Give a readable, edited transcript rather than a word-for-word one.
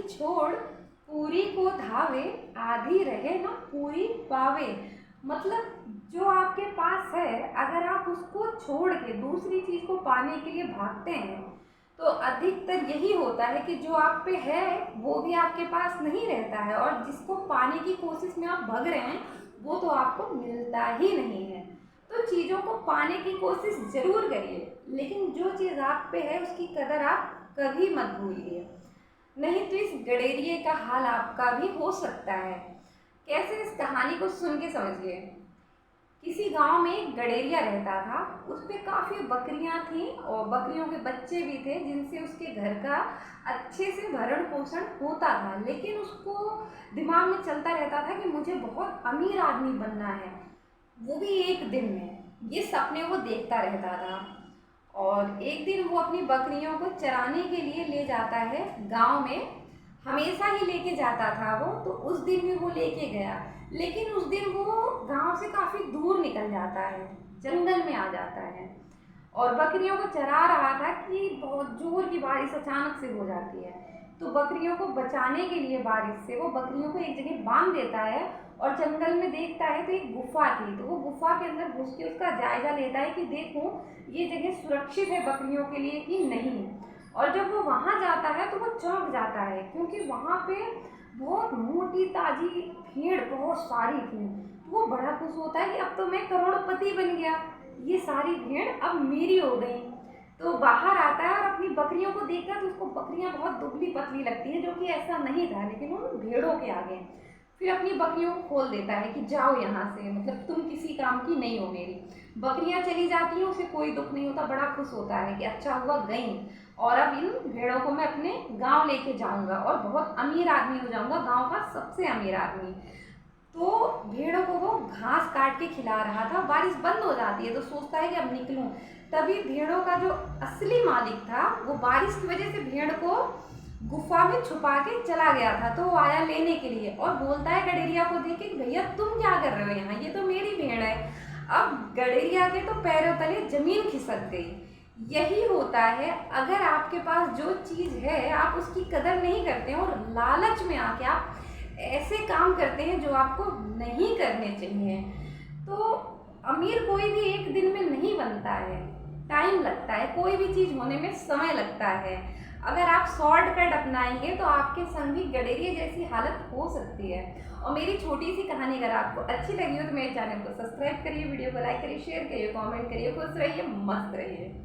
आधी छोड़ पूरी को धावे, आधी रहे ना पूरी पावे। मतलब जो आपके पास है, अगर आप उसको छोड़ के दूसरी चीज़ को पाने के लिए भागते हैं तो अधिकतर यही होता है कि जो आप पे है वो भी आपके पास नहीं रहता है, और जिसको पाने की कोशिश में आप भाग रहे हैं वो तो आपको मिलता ही नहीं है। तो चीज़ों को पाने की कोशिश ज़रूर करिए, लेकिन जो चीज़ आप पे है उसकी कदर आप कभी मत भूलिए, नहीं तो इस गडेरिए का हाल आपका भी हो सकता है। कैसे, इस कहानी को सुन के समझिए। किसी गांव में एक गडेरिया रहता था। उस पे काफ़ी बकरियां थीं और बकरियों के बच्चे भी थे, जिनसे उसके घर का अच्छे से भरण पोषण होता था। लेकिन उसको दिमाग में चलता रहता था कि मुझे बहुत अमीर आदमी बनना है, वो भी एक दिन में। ये सपने वो देखता रहता था। और एक दिन वो अपनी बकरियों को चराने के लिए ले जाता है गांव में। हमेशा ही लेके जाता था वो, तो उस दिन भी वो लेके गया। लेकिन उस दिन वो गांव से काफ़ी दूर निकल जाता है, जंगल में आ जाता है, और बकरियों को चरा रहा था कि बहुत जोर की बारिश अचानक से हो जाती है। तो बकरियों को बचाने के लिए बारिश से वो बकरियों को एक जगह बांध देता है, और जंगल में देखता है तो एक गुफा थी। तो वो गुफा के अंदर घुस के उसका जायजा लेता है कि देखो ये जगह सुरक्षित है बकरियों के लिए कि नहीं। और जब वो वहाँ जाता है तो वो चौंक जाता है, क्योंकि वहाँ पे बहुत मोटी ताजी भेड़ बहुत सारी थी। तो वो बड़ा खुश होता है कि अब तो मैं करोड़पति बन गया, ये सारी भेड़ अब मेरी हो गई। तो बाहर आता है और अपनी बकरियों को देखता है तो उसको बकरियां बहुत दुबली पतली लगती हैं, जो कि ऐसा नहीं था, लेकिन उन भेड़ों के आगे। फिर अपनी बकरियों को खोल देता है कि जाओ यहाँ से, मतलब तुम किसी काम की नहीं हो मेरी। बकरियां चली जाती हैं, उसे कोई दुख नहीं होता, बड़ा खुश होता है कि अच्छा हुआ गई, और अब इन भेड़ों को मैं अपने गांव लेके जाऊंगा और बहुत अमीर आदमी हो जाऊंगा, गांव का सबसे अमीर आदमी। तो भेड़ों को वो घास काट के खिला रहा था। बारिश बंद हो जाती है तो सोचता है कि अब निकलूं। तभी भेड़ों का जो असली मालिक था वो बारिश की वजह से भेड़ को गुफा में छुपा के चला गया था। तो वो आया लेने के लिए और बोलता है गडेरिया को देख के, भैया तुम क्या कर रहे हो यहाँ, ये तो मेरी भेड़ है। अब गडेरिया के तो पैरों तले जमीन खिसक गई। यही होता है, अगर आपके पास जो चीज़ है आप उसकी कदर नहीं करते हैं और लालच में आके आप ऐसे काम करते हैं जो आपको नहीं करने चाहिए, तो अमीर कोई भी एक दिन में नहीं बनता है, टाइम लगता है, कोई भी चीज़ होने में समय लगता है। अगर आप शॉर्टकट अपनाएंगे तो आपके संग भी गडेरिया जैसी हालत हो सकती है। और मेरी छोटी सी कहानी अगर आपको अच्छी लगी हो तो मेरे चैनल को सब्सक्राइब करिए, वीडियो को लाइक करिए, शेयर करिए, कमेंट करिए, खुश रहिए, मस्त रहिए।